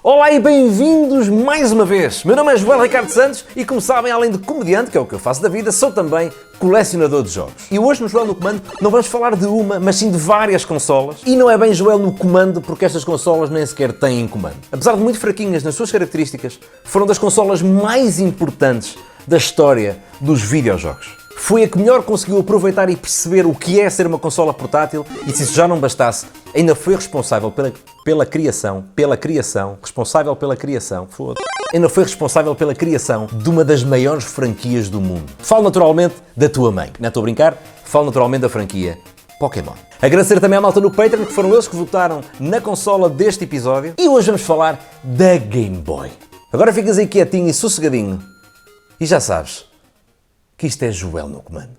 Olá e bem-vindos mais uma vez. Meu nome é Joel Ricardo Santos e, como sabem, além de comediante, que é o que eu faço da vida, sou também colecionador de jogos. E hoje no Joel no Comando não vamos falar de uma, mas sim de várias consolas. E não é bem Joel no Comando porque estas consolas nem sequer têm comando. Apesar de muito fraquinhas nas suas características, foram das consolas mais importantes da história dos videojogos. Foi a que melhor conseguiu aproveitar e perceber o que é ser uma consola portátil e, se isso já não bastasse, ainda foi responsável pela criação de uma das maiores franquias do mundo. Falo naturalmente da tua mãe. Não estou a brincar, falo naturalmente da franquia Pokémon. Agradecer também à malta no Patreon, que foram eles que votaram na consola deste episódio. E hoje vamos falar da Game Boy. Agora ficas aí quietinho e sossegadinho. E já sabes que isto é Joel no Comando.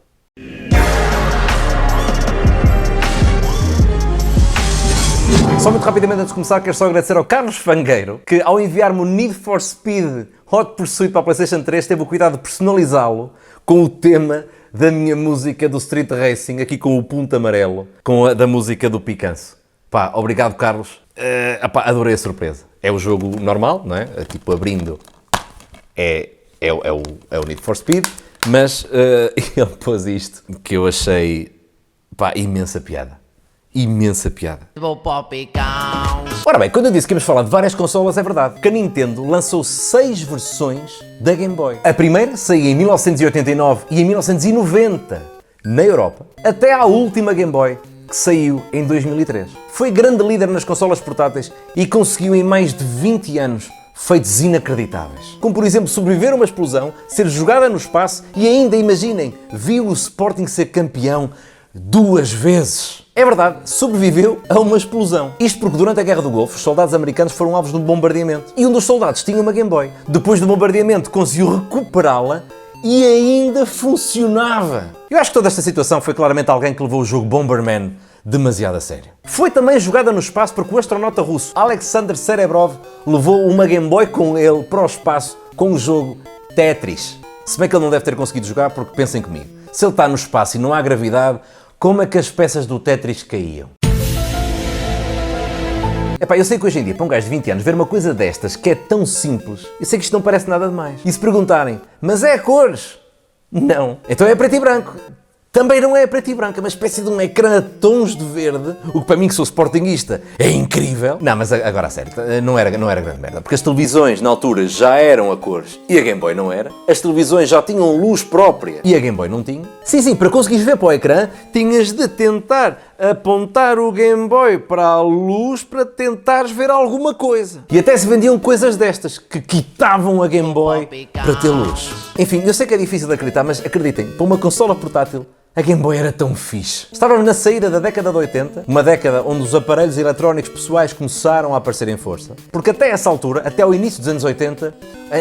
Só muito rapidamente antes de começar, quero só agradecer ao Carlos Fangueiro, que ao enviar-me o Need for Speed Hot Pursuit para a PlayStation 3, teve o cuidado de personalizá-lo com o tema da minha música do Street Racing, aqui com o ponto amarelo, com a da música do Picanço. Pá, obrigado Carlos, adorei a surpresa. É o jogo normal, não é? Tipo, abrindo, é o Need for Speed. Mas ele pôs isto que eu achei, imensa piada. Imensa piada. Ora bem, quando eu disse que íamos falar de várias consolas, é verdade. Que a Nintendo lançou 6 versões da Game Boy. A primeira saiu em 1989 e em 1990 na Europa, até à última Game Boy, que saiu em 2003. Foi grande líder nas consolas portáteis e conseguiu em mais de 20 anos feitos inacreditáveis. Como, por exemplo, sobreviver a uma explosão, ser jogada no espaço e ainda, imaginem, viu o Sporting ser campeão 2 vezes. É verdade, sobreviveu a uma explosão. Isto porque durante a Guerra do Golfo, os soldados americanos foram alvos de um bombardeamento. E um dos soldados tinha uma Game Boy. Depois do bombardeamento, conseguiu recuperá-la e ainda funcionava. Eu acho que toda esta situação foi claramente alguém que levou o jogo Bomberman demasiado a sério. Foi também jogada no espaço porque o astronauta russo Alexander Serebrov levou uma Game Boy com ele para o espaço com o jogo Tetris. Se bem que ele não deve ter conseguido jogar porque, pensem comigo, se ele está no espaço e não há gravidade, como é que as peças do Tetris caíam? Eu sei que hoje em dia, para um gajo de 20 anos, ver uma coisa destas que é tão simples, eu sei que isto não parece nada demais. E se perguntarem, mas é a cores? Não. Então é preto e branco. Também não é preto e branco, é uma espécie de um ecrã a tons de verde, o que para mim, que sou sportinguista, é incrível. Não, mas agora a sério, não era grande merda, porque as televisões na altura já eram a cores e a Game Boy não era. As televisões já tinham luz própria e a Game Boy não tinha. Sim, para conseguires ver para o ecrã, tinhas de tentar apontar o Game Boy para a luz para tentares ver alguma coisa. E até se vendiam coisas destas, que quitavam a Game Boy para ter luz. Enfim, eu sei que é difícil de acreditar, mas acreditem, para uma consola portátil, a Game Boy era tão fixe. Estávamos na saída da década de 80, uma década onde os aparelhos eletrónicos pessoais começaram a aparecer em força. Porque até essa altura, até ao início dos anos 80,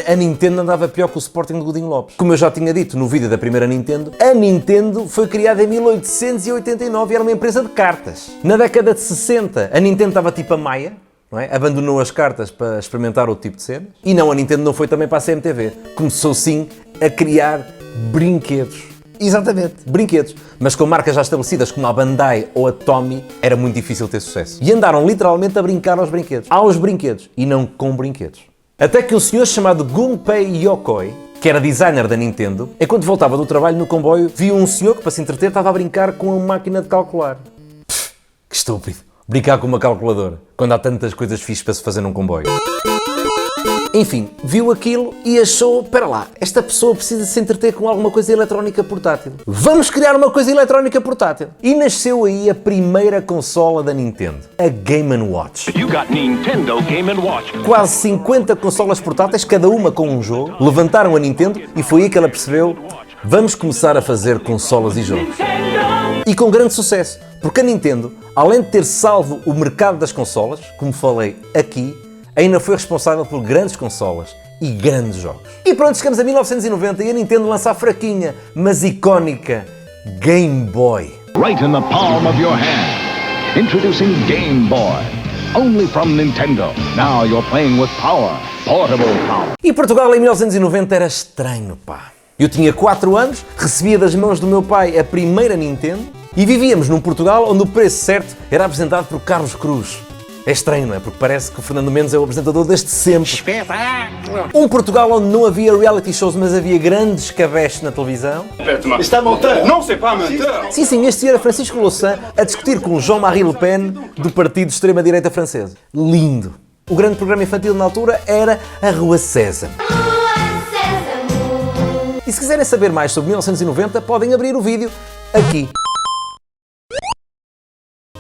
a Nintendo andava pior que o Sporting de Godinho Lopes. Como eu já tinha dito no vídeo da primeira Nintendo, a Nintendo foi criada em 1889 e era uma empresa de cartas. Na década de 60, a Nintendo estava tipo a Maia, não é? Abandonou as cartas para experimentar outro tipo de cenas. E não, a Nintendo não foi também para a CMTV. Começou sim a criar brinquedos. Exatamente, brinquedos. Mas com marcas já estabelecidas como a Bandai ou a Tommy, era muito difícil ter sucesso. E andaram literalmente a brincar aos brinquedos, e não com brinquedos. Até que um senhor chamado Gunpei Yokoi, que era designer da Nintendo, enquanto voltava do trabalho no comboio, viu um senhor que, para se entreter, estava a brincar com uma máquina de calcular. Que estúpido. Brincar com uma calculadora, quando há tantas coisas fixes para se fazer num comboio. Enfim, viu aquilo e achou, espera lá, esta pessoa precisa se entreter com alguma coisa eletrónica portátil. Vamos criar uma coisa eletrónica portátil. E nasceu aí a primeira consola da Nintendo, a Game & Watch. Quase 50 consolas portáteis, cada uma com um jogo, levantaram a Nintendo e foi aí que ela percebeu, vamos começar a fazer consolas e jogos. E com grande sucesso, porque a Nintendo, além de ter salvo o mercado das consolas, como falei aqui, ainda foi responsável por grandes consolas e grandes jogos. E pronto, chegamos a 1990 e a Nintendo lança a fraquinha, mas icónica Game Boy. Right in the palm of your hand. Introducing Game Boy. Only from Nintendo. Now you're playing with power. Portable power. E Portugal em 1990 era estranho, pá. Eu tinha 4 anos, recebia das mãos do meu pai a primeira Nintendo e vivíamos num Portugal onde o preço certo era apresentado por Carlos Cruz. É estranho, não é? Porque parece que o Fernando Mendes é o apresentador desde sempre. Espetáculo! Um Portugal onde não havia reality shows, mas havia grandes cabestes na televisão. Está menteur! Não, c'est pas menteur! Sim, sim, este era Francisco Louçã a discutir com Jean-Marie Le Pen do partido de extrema-direita francesa. Lindo! O grande programa infantil na altura era a Rua César. E se quiserem saber mais sobre 1990, podem abrir o vídeo aqui.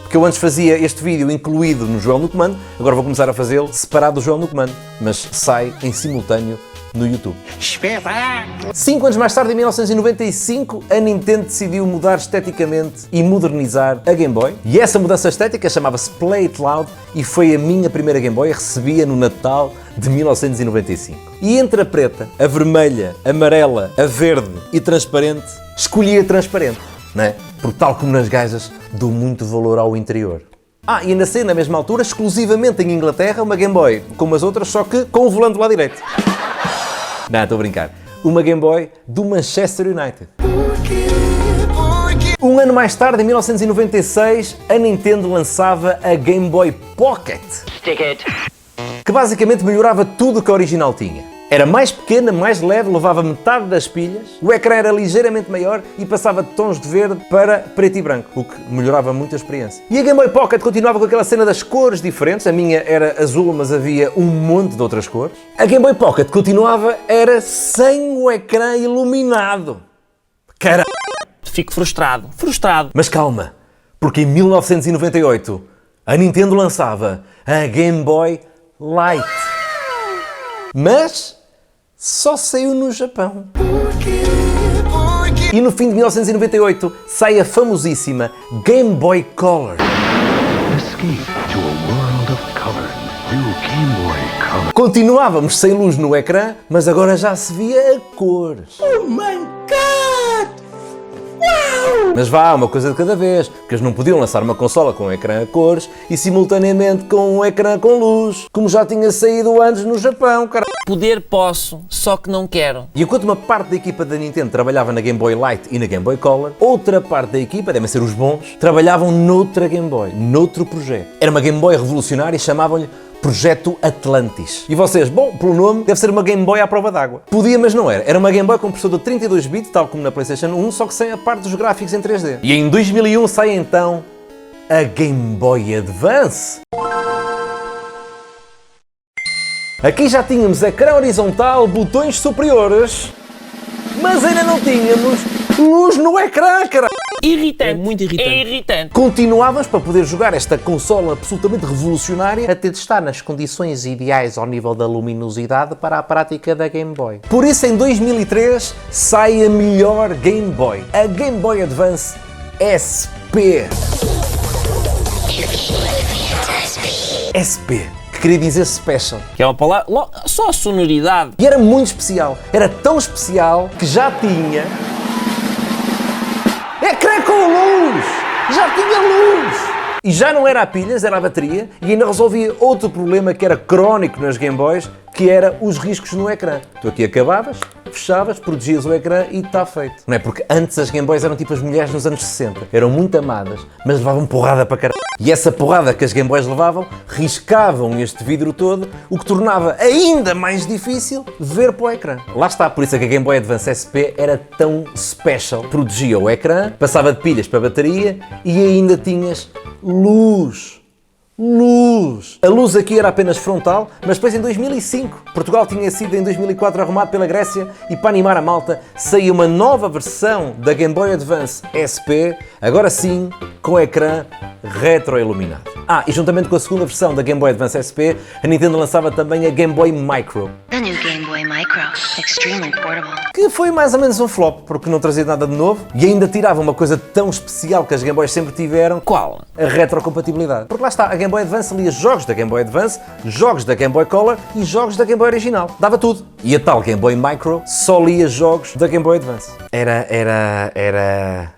Porque eu antes fazia este vídeo incluído no João no Comando, agora vou começar a fazê-lo separado do João no Comando, mas sai em simultâneo no YouTube. Espetáculo! 5 anos mais tarde, em 1995, a Nintendo decidiu mudar esteticamente e modernizar a Game Boy. E essa mudança estética chamava-se Play It Loud e foi a minha primeira Game Boy, recebia no Natal de 1995. E entre a preta, a vermelha, a amarela, a verde e transparente, escolhi a transparente, não é? Porque tal como nas gajas, dou muito valor ao interior. E ainda sei, na mesma altura, exclusivamente em Inglaterra, uma Game Boy como as outras, só que com o volante do lado direito. Não, estou a brincar. Uma Game Boy do Manchester United. Um ano mais tarde, em 1996, a Nintendo lançava a Game Boy Pocket, que basicamente melhorava tudo o que a original tinha. Era mais pequena, mais leve, levava metade das pilhas, o ecrã era ligeiramente maior e passava de tons de verde para preto e branco, o que melhorava muito a experiência. E a Game Boy Pocket continuava com aquela cena das cores diferentes, a minha era azul, mas havia um monte de outras cores. A Game Boy Pocket continuava, era sem o ecrã iluminado. Caralho! Fico frustrado. Frustrado. Mas calma, porque em 1998 a Nintendo lançava a Game Boy Light. Mas só saiu no Japão. E no fim de 1998 sai a famosíssima Game Boy Color. Escape to a world of color. New Game Boy Color. Continuávamos sem luz no ecrã, mas agora já se via a cores. Oh my God! Uau! Mas vá, uma coisa de cada vez, porque eles não podiam lançar uma consola com um ecrã a cores e simultaneamente com um ecrã com luz, como já tinha saído antes no Japão, cara. Poder posso, só que não quero. E enquanto uma parte da equipa da Nintendo trabalhava na Game Boy Light e na Game Boy Color, outra parte da equipa, devem ser os bons, trabalhavam noutra Game Boy, noutro projeto. Era uma Game Boy revolucionária e chamavam-lhe Projeto Atlantis. E vocês, bom, pelo nome, deve ser uma Game Boy à prova d'água. Podia, mas não era. Era uma Game Boy com processador de 32 bits, tal como na PlayStation 1, só que sem a parte dos gráficos em 3D. E em 2001 sai então a Game Boy Advance. Aqui já tínhamos ecrã horizontal, botões superiores, mas ainda não tínhamos luz no ecrã, cara. Irritante. É muito irritante. É irritante. Continuávamos, para poder jogar esta consola absolutamente revolucionária, a ter de estar nas condições ideais ao nível da luminosidade para a prática da Game Boy. Por isso, em 2003, sai a melhor Game Boy, a Game Boy Advance SP. SP, que queria dizer Special. Que é uma palavra... Só a sonoridade. E era muito especial. Era tão especial que já tinha... ecrã com luz! Já tinha luz! E já não era a pilhas, era a bateria, e ainda resolvia outro problema que era crónico nas Game Boys, que era os riscos no ecrã. Tu aqui acabavas, fechavas, protegias o ecrã e está feito. Não é? Porque antes as Game Boys eram tipo as mulheres nos anos 60. Eram muito amadas, mas levavam porrada para caralho. E essa porrada que as Game Boys levavam, riscavam este vidro todo, o que tornava ainda mais difícil ver para o ecrã. Lá está, por isso é que a Game Boy Advance SP era tão special. Protegia o ecrã, passava de pilhas para a bateria e ainda tinhas luz. Luz! A luz aqui era apenas frontal, mas depois em 2005, Portugal tinha sido em 2004 arrumado pela Grécia e para animar a malta saiu uma nova versão da Game Boy Advance SP, agora sim com ecrã retroiluminado. E juntamente com a segunda versão da Game Boy Advance SP, a Nintendo lançava também a Game Boy Micro. The new Game Boy Micro, extremely portable. Que foi mais ou menos um flop, porque não trazia nada de novo e ainda tirava uma coisa tão especial que as Game Boys sempre tiveram. Qual? A retrocompatibilidade. Porque lá está, a Game Boy Advance lia jogos da Game Boy Advance, jogos da Game Boy Color e jogos da Game Boy original. Dava tudo. E a tal Game Boy Micro só lia jogos da Game Boy Advance. Era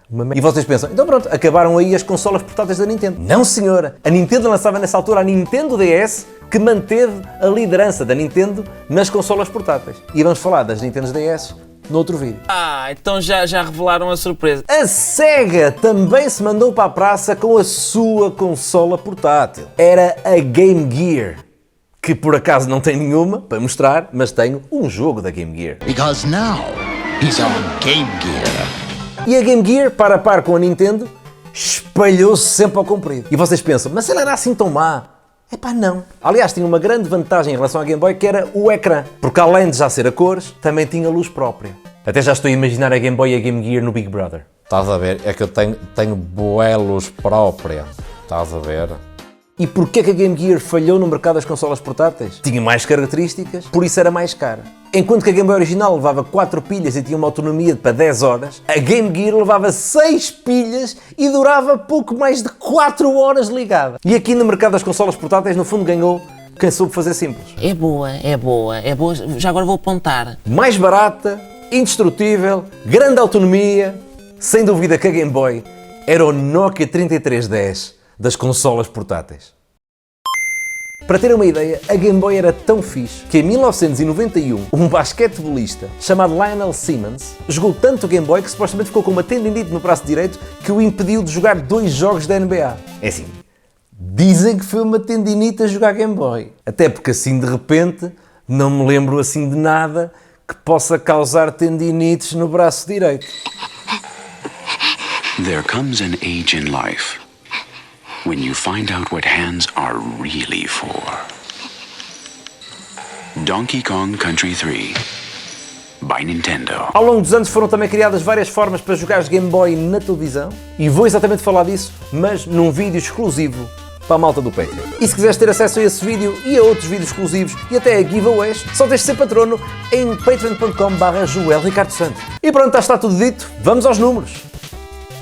uma merda. E vocês pensam, então pronto, acabaram aí as consolas portáteis da Nintendo. Não senhora! A Nintendo lançava nessa altura a Nintendo DS, que manteve a liderança da Nintendo nas consolas portáteis. E vamos falar das Nintendo DS no outro vídeo. Ah, então já revelaram a surpresa. A Sega também se mandou para a praça com a sua consola portátil. Era a Game Gear, que por acaso não tem nenhuma para mostrar, mas tenho um jogo da Game Gear. Because now he's on Game Gear. E a Game Gear, para a par com a Nintendo, espalhou-se sempre ao comprido. E vocês pensam, mas ela era assim tão má? Epá, não. Aliás, tinha uma grande vantagem em relação à Game Boy, que era o ecrã. Porque além de já ser a cores, também tinha luz própria. Até já estou a imaginar a Game Boy e a Game Gear no Big Brother. Estás a ver? É que eu tenho boa luz própria. Estás a ver? E porquê que a Game Gear falhou no mercado das consolas portáteis? Tinha mais características, por isso era mais cara. Enquanto que a Game Boy original levava 4 pilhas e tinha uma autonomia de para 10 horas, a Game Gear levava 6 pilhas e durava pouco mais de 4 horas ligada. E aqui no mercado das consolas portáteis, no fundo, ganhou quem soube fazer simples. É boa. Já agora vou apontar. Mais barata, indestrutível, grande autonomia. Sem dúvida que a Game Boy era o Nokia 3310 das consolas portáteis. Para terem uma ideia, a Game Boy era tão fixe que em 1991 um basquetebolista chamado Lionel Simmons jogou tanto o Game Boy que supostamente ficou com uma tendinite no braço direito que o impediu de jogar 2 jogos da NBA. É assim, dizem que foi uma tendinite a jogar Game Boy. Até porque assim de repente não me lembro assim de nada que possa causar tendinites no braço direito. There comes an age in life when you find out what hands are really for. Donkey Kong Country 3 by Nintendo. Ao longo dos anos foram também criadas várias formas para jogar os Game Boy na televisão e vou exatamente falar disso, mas num vídeo exclusivo para a malta do Patreon. E se quiseres ter acesso a esse vídeo e a outros vídeos exclusivos e até a giveaways, só tens de ser patrono em patreon.com/joelricardosantos. E pronto, está tudo dito, vamos aos números.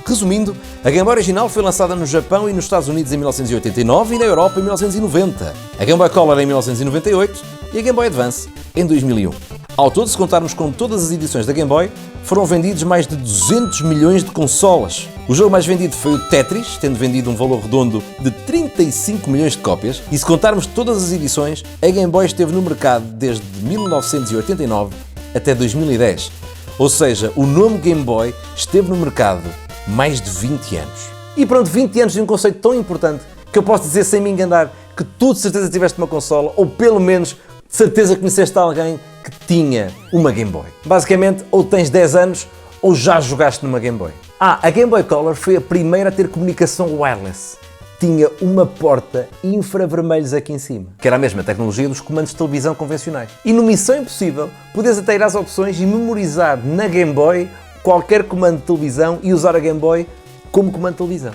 Resumindo, a Game Boy original foi lançada no Japão e nos Estados Unidos em 1989 e na Europa em 1990. A Game Boy Color em 1998 e a Game Boy Advance em 2001. Ao todo, se contarmos com todas as edições da Game Boy, foram vendidos mais de 200 milhões de consolas. O jogo mais vendido foi o Tetris, tendo vendido um valor redondo de 35 milhões de cópias. E se contarmos todas as edições, a Game Boy esteve no mercado desde 1989 até 2010. Ou seja, o nome Game Boy esteve no mercado mais de 20 anos. E pronto, 20 anos de um conceito tão importante que eu posso dizer sem me enganar que tu de certeza tiveste uma consola ou pelo menos de certeza conheceste alguém que tinha uma Game Boy. Basicamente, ou tens 10 anos ou já jogaste numa Game Boy. A Game Boy Color foi a primeira a ter comunicação wireless. Tinha uma porta infravermelhos aqui em cima, que era a mesma tecnologia dos comandos de televisão convencionais. E no Missão Impossível, podias até ir às opções e memorizar na Game Boy qualquer comando de televisão e usar a Game Boy como comando de televisão.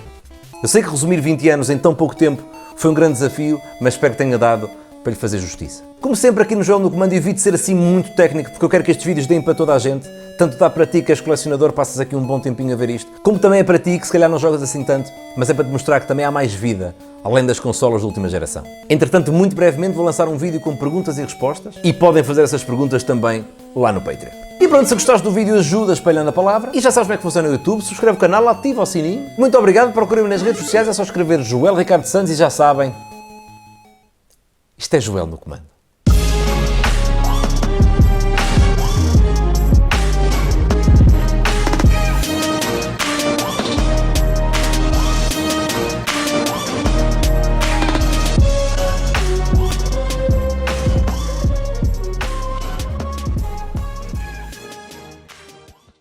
Eu sei que resumir 20 anos em tão pouco tempo foi um grande desafio, mas espero que tenha dado para lhe fazer justiça. Como sempre aqui no Joel no Comando, evito ser assim muito técnico, porque eu quero que estes vídeos deem para toda a gente. Tanto dá para ti que és colecionador, passas aqui um bom tempinho a ver isto, como também é para ti que se calhar não jogas assim tanto, mas é para te mostrar que também há mais vida, além das consolas de última geração. Entretanto, muito brevemente vou lançar um vídeo com perguntas e respostas, e podem fazer essas perguntas também lá no Patreon. E pronto, se gostaste do vídeo, ajuda espalhando a palavra. E já sabes como é que funciona o YouTube, subscreve o canal, ativa o sininho. Muito obrigado, procurem-me nas redes sociais, é só escrever Joel Ricardo Santos e já sabem, isto é Joel no Comando.